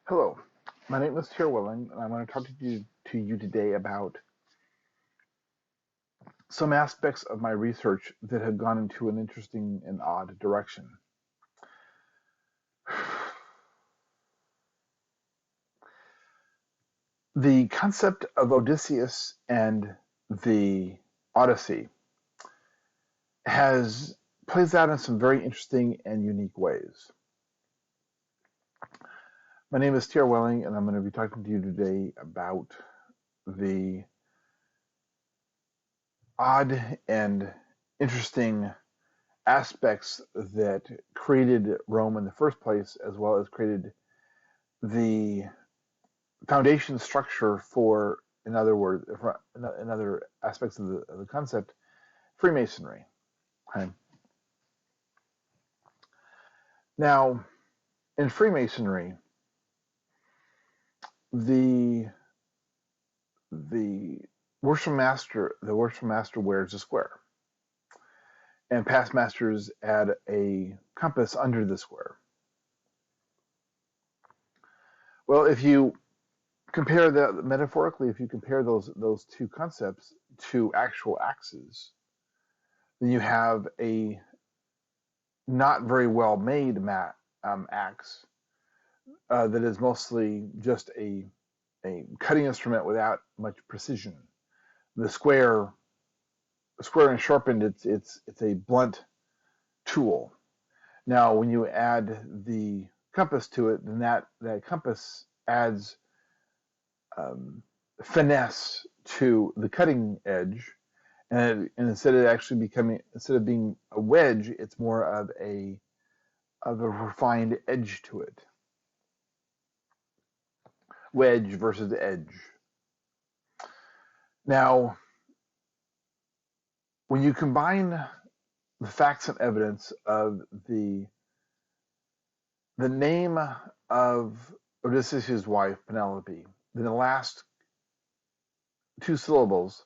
Hello, my name is Willing, and I want to talk to you today about some aspects of my research that have gone into an interesting and odd direction. The concept of Odysseus and the Odyssey has plays out in some very interesting and unique ways. My name is Welling, and I'm going to be talking to you today about the odd and interesting aspects that created Rome in the first place, as well as created the foundation structure for, in other words, in other aspects of the concept, Freemasonry. Okay. Now, in Freemasonry, the the worship master wears a square, and past masters add a compass under the square. Well, if you compare that metaphorically, if you compare those two concepts to actual axes, then you have a not very well made axe that is mostly just a cutting instrument without much precision. The square and sharpened, it's a blunt tool. Now, when you add the compass to it, then that compass adds finesse to the cutting edge, and instead of being a wedge, it's more of a refined edge to it. Wedge versus edge. Now, when you combine the facts and evidence of the name of Odysseus' wife, Penelope, then the last two syllables,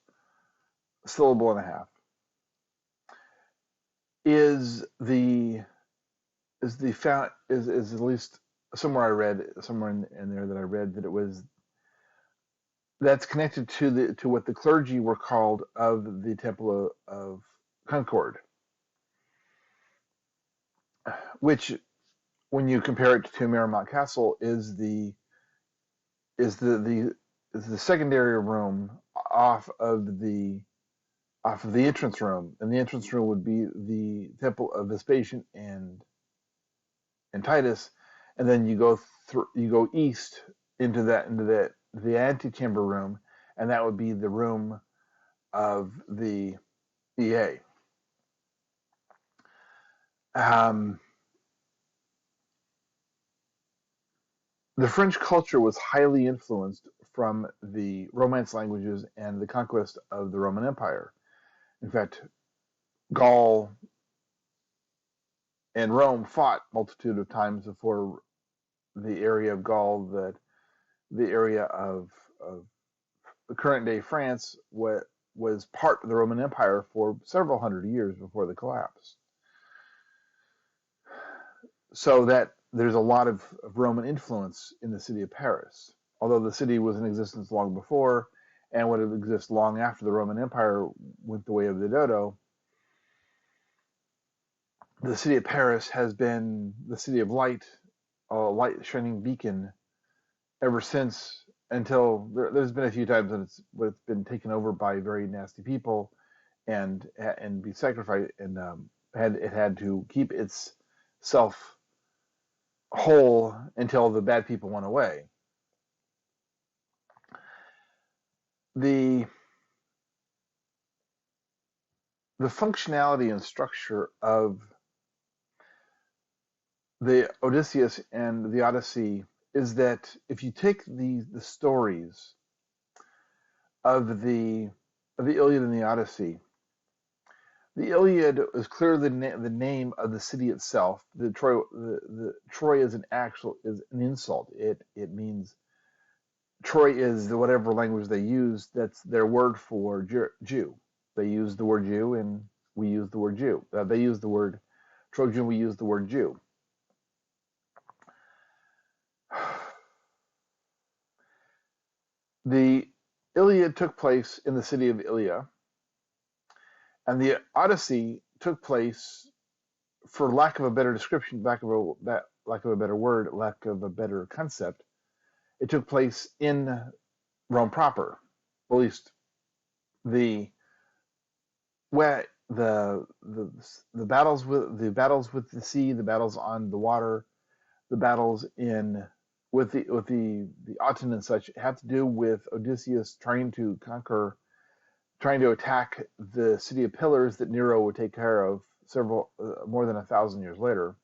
a syllable and a half, is at least somewhere in there that I read that it was that's connected to what the clergy were called of the Temple of Concord, which, when you compare it to Miramont Castle, is the secondary room off of the entrance room, and the entrance room would be the Temple of Vespasian and Titus, and then you go east into the antechamber room, and that would be the room of the EA. The French culture was highly influenced from the Romance languages and the conquest of the Roman Empire. In fact, Gaul and Rome fought multitude of times before the area of Gaul, that the area of the current day France, was part of the Roman Empire for several hundred years before the collapse. So that there's a lot of Roman influence in the city of Paris, although the city was in existence long before and would have existed long after the Roman Empire went the way of the dodo. The city of Paris has been the city of light, a light shining beacon, ever since, until there's been a few times when it's been taken over by very nasty people and be sacrificed, and had to keep itself whole until the bad people went away. The functionality and structure of the Odysseus and the Odyssey is that if you take the stories of the Iliad and the Odyssey, the Iliad is clearly the name of the city itself. The Troy is is an insult. It means Troy is whatever language they use. That's their word for Jew. They use the word Jew, and we use the word Jew. They use the word Trojan. We use the word Jew. The Iliad took place in the city of Ilia, and the Odyssey took place, for lack of a better description, lack of a better word, lack of a better concept, it took place in Rome proper. At least the where the battles with the sea, the battles on the water, the battles in with the Aten and such have to do with Odysseus trying to attack the city of pillars that Nero would take care of several more than 1,000 years later.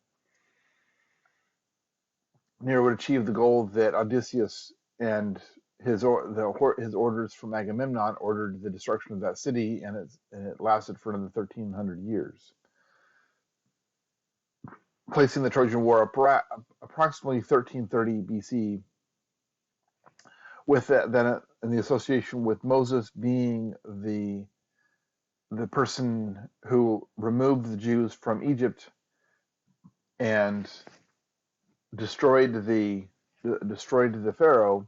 Nero would achieve the goal that Odysseus and his orders from Agamemnon ordered the destruction of that city, and it lasted for another 1,300 years, placing the Trojan War approximately 1330 BC, with that then in the association with Moses being the person who removed the Jews from Egypt and destroyed the Pharaoh,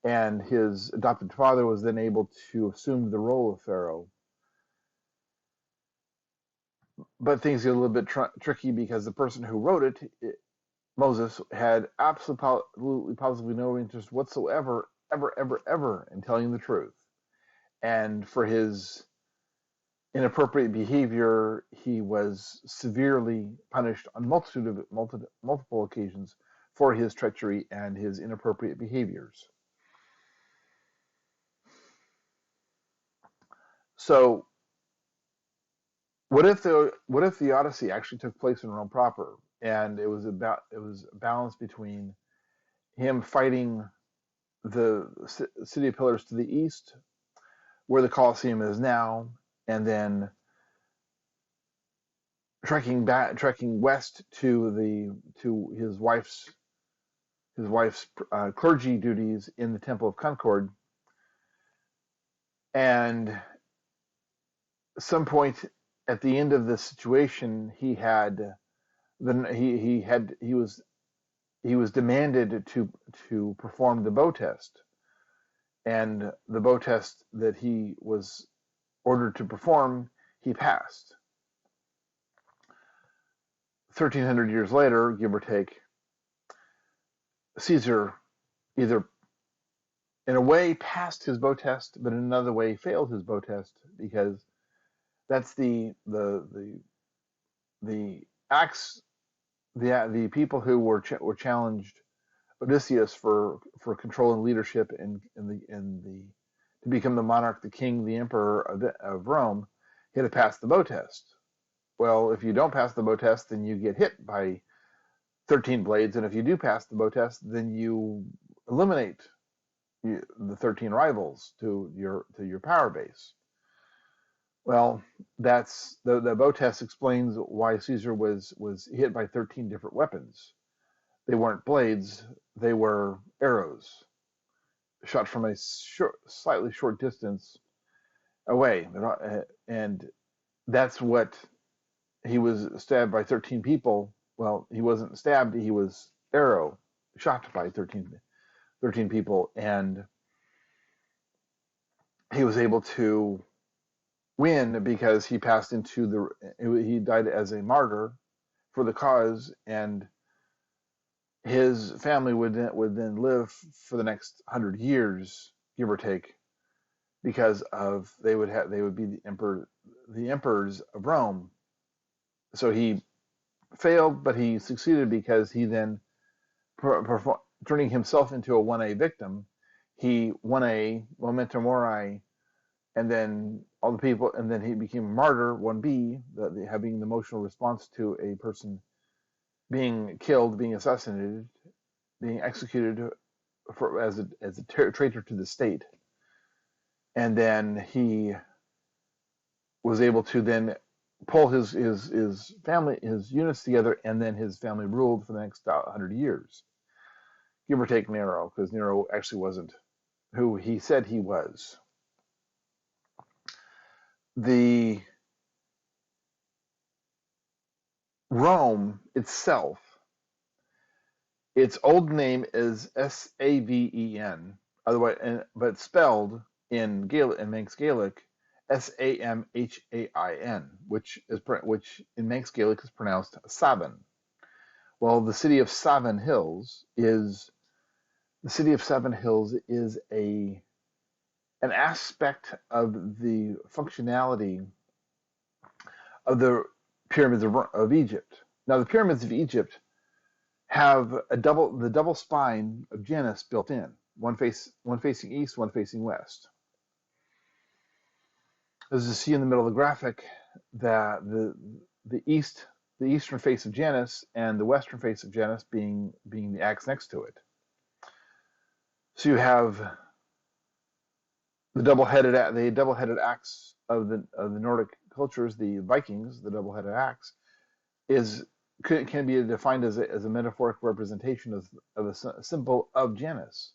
and his adopted father was then able to assume the role of Pharaoh. But things get a little bit tricky because the person who wrote it, Moses, had absolutely positively no interest whatsoever, ever in telling the truth. And for his inappropriate behavior, he was severely punished on multiple occasions for his treachery and his inappropriate behaviors. So, what if the Odyssey actually took place in Rome proper, and it was a balance between him fighting the city of pillars to the east, where the Colosseum is now, and then trekking west to his wife's clergy duties in the Temple of Concord, and some point at the end of this situation, he was demanded to perform the bow test, and the bow test that he was ordered to perform, he passed. 1,300 years later, give or take, Caesar either in a way passed his bow test, but in another way failed his bow test, because that's the acts the people who were challenged Odysseus for control and leadership in the to become the monarch, the king, the emperor of Rome. He had to pass the bow test. Well, if you don't pass the bow test, then you get hit by 13 blades, and if you do pass the bow test, then you eliminate the 13 rivals to your power base. Well, that's the bow test explains why Caesar was hit by 13 different weapons. They weren't blades; they were arrows shot from a slightly short distance away, and that's what he was stabbed by 13 people. Well, he wasn't stabbed; he was shot by 13 people, and he was able to win because he he died as a martyr for the cause, and his family would then live for the next 100 years, give or take, because they would be the emperors of Rome. So he failed, but he succeeded because he then turning himself into a 1A victim, he 1A memento mori, and then all the people, and then he became a martyr 1B, having the emotional response to a person being killed, being assassinated, being executed as a traitor to the state. And then he was able to then pull his family, his units together, and then his family ruled for the next 100 years, give or take Nero, because Nero actually wasn't who he said he was. The Rome itself, its old name is Saven, otherwise, but spelled in Gaelic, in Manx Gaelic, Samhain, which in Manx Gaelic is pronounced Savin. Well, the city of Seven Hills is a an aspect of the functionality of the pyramids of Egypt. Now, the pyramids of Egypt have the double spine of Janus built in, one facing east, one facing west. As you see in the middle of the graphic, that the eastern face of Janus and the western face of Janus being the axe next to it. So you have the double-headed axe of the Nordic cultures, the Vikings. The double-headed axe can be defined as a metaphoric representation of a symbol of Janus.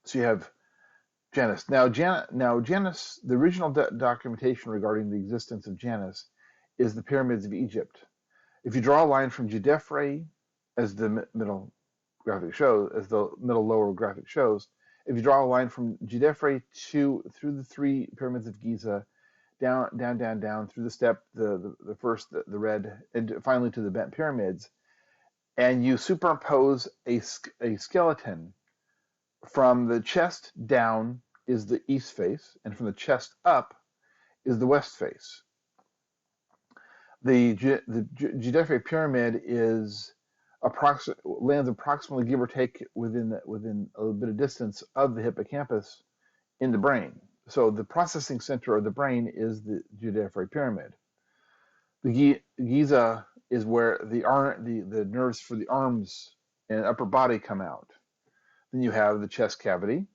So you have Janus. Now Janus, the original documentation regarding the existence of Janus is the pyramids of Egypt. If you draw a line from Judefre, as the middle lower graphic shows, if you draw a line from Judefre through the three pyramids of Giza, down through the step, the first, the red, and finally to the bent pyramids, and you superimpose a skeleton from the chest down is the east face, and from the chest up is the west face. The Judefre pyramid lands approximately, give or take, within a little bit of distance of the hippocampus in the brain. So the processing center of the brain is the Judefre pyramid. The Giza is where the nerves for the arms and upper body come out. Then you have the chest cavity,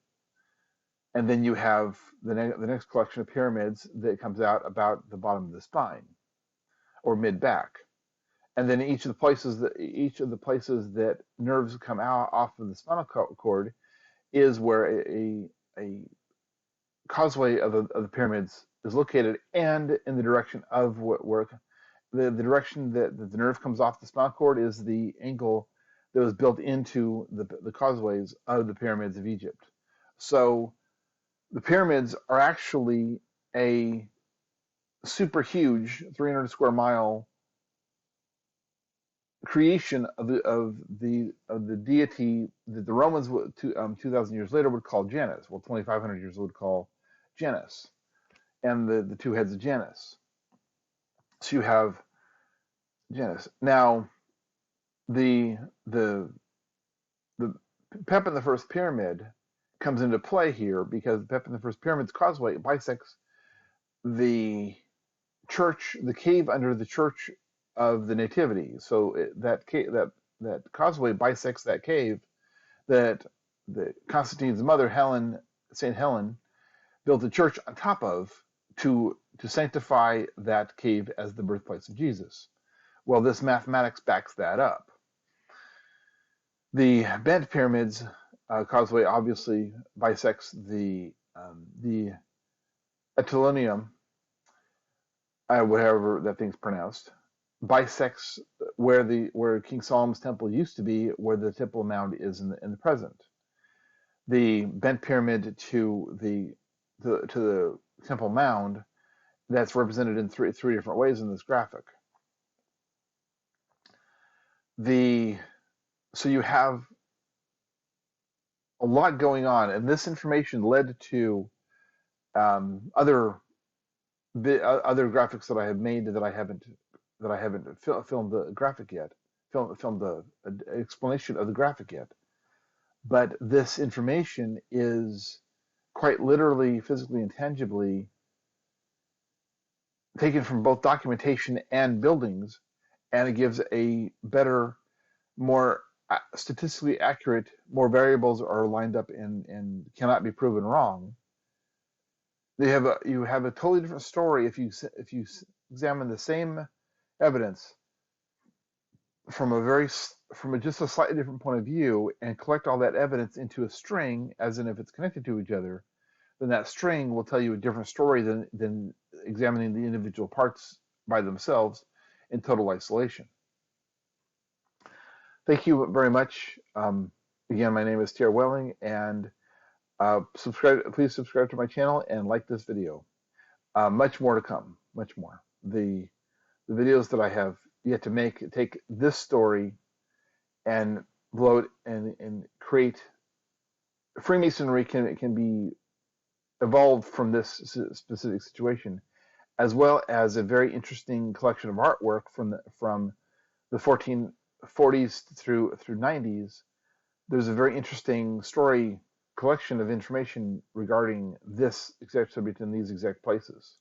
and then you have the next collection of pyramids that comes out about the bottom of the spine or mid back. And then each of the places that nerves come out off of the spinal cord is where a causeway of the pyramids is located, and in the direction of where the direction that the nerve comes off the spinal cord is the angle that was built into the causeways of the pyramids of Egypt. So the pyramids are actually a super huge 300 square mile creation of the deity that the Romans 2,000 years later would call Janus. Well, 2,500 years would call Janus, and the two heads of Janus. So you have Janus. Now, the Pep in the First Pyramid comes into play here because Pep in the First Pyramid's causeway bisects the church, the cave under the church of the Nativity. So that causeway bisects that cave that Constantine's mother, Saint Helen, built a church on top of to sanctify that cave as the birthplace of Jesus. Well, this mathematics backs that up. The bent pyramids causeway obviously bisects the Atulonium, whatever that thing's pronounced, bisects where King Solomon's temple used to be, where the Temple Mound is in the present. The bent pyramid to the Temple Mound, that's represented in three different ways in this graphic. So you have a lot going on, and this information led to other graphics that I have made that I haven't filmed the graphic yet, filmed the explanation of the graphic yet. But this information is quite literally, physically, and tangibly taken from both documentation and buildings, and it gives a better, more statistically accurate, more variables are lined up and cannot be proven wrong. You have a totally different story if you examine the same evidence from just a slightly different point of view and collect all that evidence into a string, as in if it's connected to each other, then that string will tell you a different story than examining the individual parts by themselves in total isolation. Thank you very much. Again, my name is T.R. Welling, and please subscribe to my channel and like this video. Much more to come, much more. The videos that I have yet to make take this story and blow it and create Freemasonry can be evolved from this specific situation, as well as a very interesting collection of artwork from the 1440s through 90s. There's a very interesting story collection of information regarding this exact subject in these exact places.